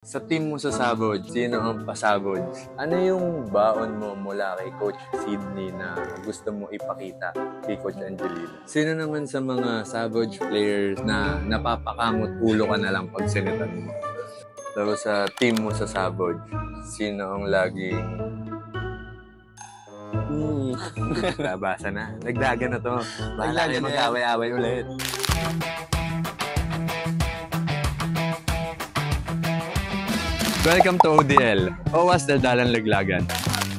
Sa team mo sa Savage, sino ang pasabog? Ano yung baon mo mula kay Coach Sydney na gusto mo ipakita kay Coach Angelino? Sino naman sa mga Savage players na napapakamot ulo ka na lang pag sinitan mo? Tapos sa team mo sa Savage, sino ang laging... Nabasa na. Nagdagan na to. Bahala kayo mag-away-away ulit. Welcome to ODL, Owas Daldalan Laglagan.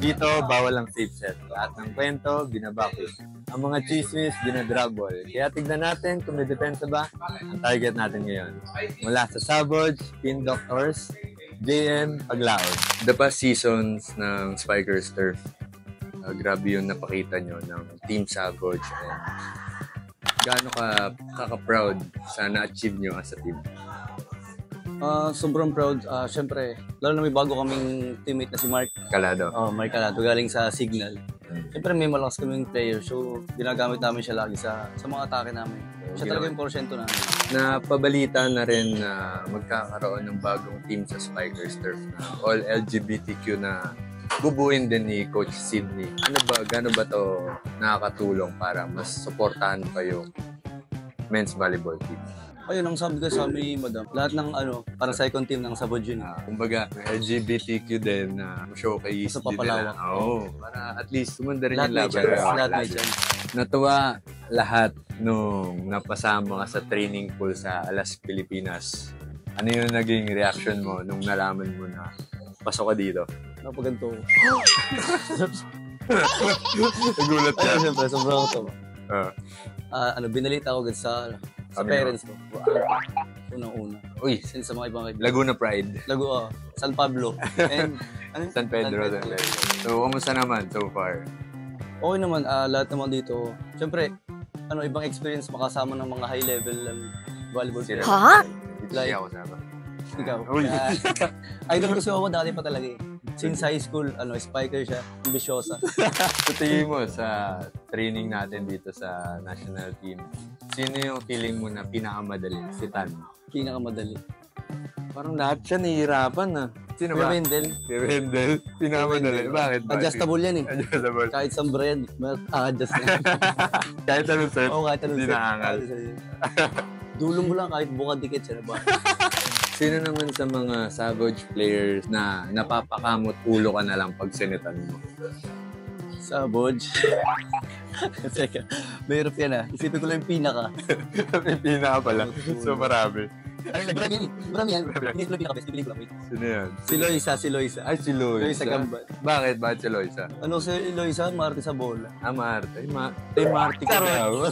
Dito, bawal ang safe set. Lahat ng kwento, binabako. Ang mga chismis, binadrubble. Kaya tignan natin kung may depensa ba ang target natin ngayon. Mula sa Savage, Pin Doctors, JM, Paglaon. The past seasons ng Spikers Turf. Grabe yung napakita nyo ng Team Savage. And gaano ka kaka-proud sa na-achieve nyo as a team? Sobrang proud. Siyempre, lalo na may bago kaming teammate na si Mark. Kalado. Mark Calado, galing sa Signal. Siyempre, may malakas kaming player. So, ginagamit namin siya lagi sa mga atake namin. Siya talaga yung porsyento namin. Napabalita na rin na magkakaroon ng bagong team sa Spikers Turf na all LGBTQ na bubuin din ni Coach Sydney. Gano ba to nakakatulong para mas suportahan pa yung men's volleyball team? Ayun, ang sabi ko sa amin, madam, lahat ng para second team ng Savage yun. Kumbaga, LGBTQ din na showcase sa papalawak. Oo, para at least sumanda rin Lahat yung laban. Lahat may chance. Natuwa lahat nung napasama ka sa training pool sa Alas Pilipinas. Ano yung naging reaction mo nung nalaman mo na pasok ka dito? Napaganto ko. Nagulat ka. Siyempre, sobrang ito. Binalita ko sa parents ko. Unang-una. Uy, Sa mga ibang kaibigan. Laguna Pride. San Pablo. And, San Pedro. So, kamusta naman so far? Okay naman, lahat naman dito. Siyempre, ibang experience makasama ng mga high level volleyball players. Ha? Like, ako sama. Ikaw. Uy. Idol ko si Owa dati pa talaga eh. Since high school, spiker siya, ambisyosa. So, tingin mo sa training natin dito sa national team, sino yung feeling mo na pinakamadali? Si Tan. Pinakamadali. Parang lahat siya nahihirapan na. Sino ba? Wendell. Si Wendell. Pinakamadali. Bakit ba? Adjustable yan eh. Adjustable. Kahit sa brand, adjust na. Kahit anong set, Oo, kahit anong hindi set. naangal. Dulong mo lang kahit buka dikit siya na ba? Sino naman sa mga Savage players na napapakamot ulo ka na lang pag sinitan mo? Savage. Teka, mahirap yan Isipin ko lang yung pinaka. May pinaka pala. So marami. Marami yan. Hindi ko lang pinaka-best. Pipili ko lang. Sino yan? Si Loisa. Ay, si Loisa. Loisa Gambat. Bakit? Bakit si Loisa? Si Loisa? Marte sa bola. Marte. Marte ka daw.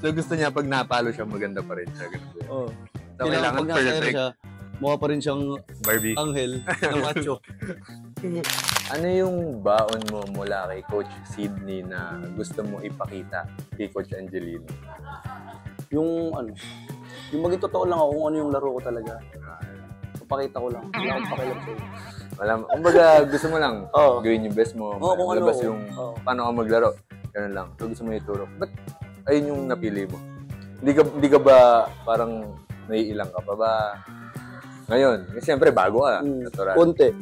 So gusto niya pag napalo siya, maganda pa rin siya. Oo. So, kailangan pag perfect. siya, mukha pa rin siyang Barbie. anghel na macho. Ano yung baon mo mula kay Coach Sydney na gusto mo ipakita kay Coach Angelino? Yung maging totoo lang ako kung ano yung laro ko talaga. Papakita ko lang. Wala akong pakialam sa'yo. Kumbaga, gusto mo lang gawin yung best mo. Kung labas ano. yung paano ka maglaro. Ganun lang. So, gusto mo ituro. Ba't ayun yung napili mo? Hindi ka ba parang naiilang ka pa ba? Ngayon, kasi siyempre bago ka. Natural. Konti.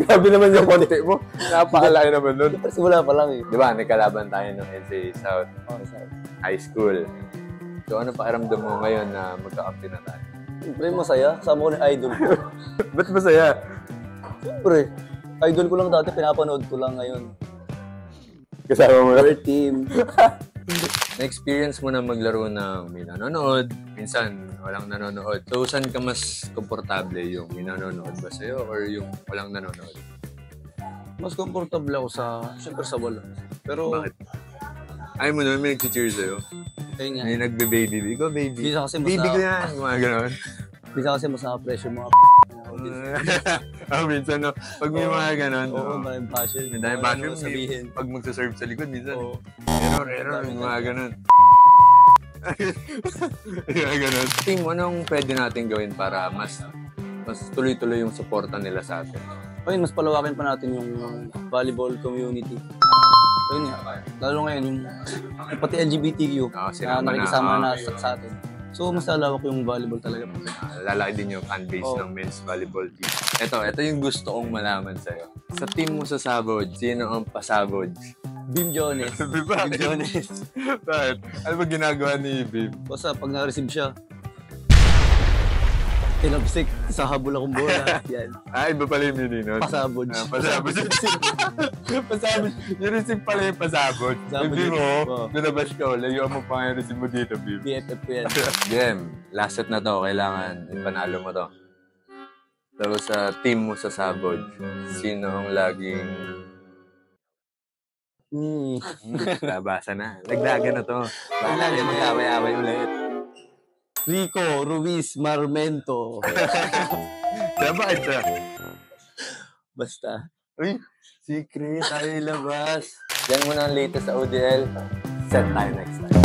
Grabe naman yung konti mo. Napakalaki naman nun. Simula pa lang eh. Di ba, nagkalaban tayo ng NCAA South High School. So, ano pakiramdam mo ngayon na magka-captain na tayo? Siyempre, masaya. Kasama ko ng idol ko. Ba't masaya? Siyempre, idol ko lang dati. Pinapanood ko lang ngayon. Kasama mo Our team. Na-experience mo na maglaro ng may nanonood, minsan walang nanonood. So, saan ka mas komportable? Yung may nanonood ba sa'yo or yung walang nanonood? Mas komportable ako siyempre sa wala. Pero, Bakit? Ayaw mo naman, may nag-cheer sa'yo. ayun nga. May nagbe-baby. Ikaw, baby. Bisa kasi Baby ko yan. Mga ganon. Bisa kasi mas naka-pressure mga Minsan, no? Pag may mga ganon. Oo, maraming passion. May dahil passion. Sabihin. Pag magsaserve sa likod, minsan. Oo. Error. Mga ganon. Mga ganon. Team, anong pwede natin gawin para mas tuloy-tuloy yung suporta nila sa atin? Ayun, mas palawakin pa natin yung volleyball community. Ayun nga, lalo ngayon yung pati LGBTQ na nakikisama na sa atin. So, mas lalawak yung volleyball talaga. Lalaki din yung fanbase ng men's volleyball team. Ito yung gusto kong malaman sa'yo. Sa team mo sa Sabod, sino ang pasabod? Bim Jones. Bim Jones. Bakit? Ano ba ginagawa ni Bim? Basta pag na-receive siya, tinapsik, sa habol akong bola. Yan. Iba pala yung meaning nun. Pasabod. Pasabod. Pasabod. Yung receive pala yung pasabod. Pasabod Hindi yun. mo, binabash ka, layuan mo pa nga yung receive mo dito, Bim. BFF ko yan. Game. Last set na to. Kailangan ipanalo mo to. Tapos sa team mo sa Sabod, sino ang laging... Nabasa na. Laglagan na to. Laglagan na. Mag-away-away ulit. Rico Ruiz Marmento. Bakit siya? Basta. Uy, secret. Tayo ilabas. Yan mo na ang latest sa ODL. Set tayo next time.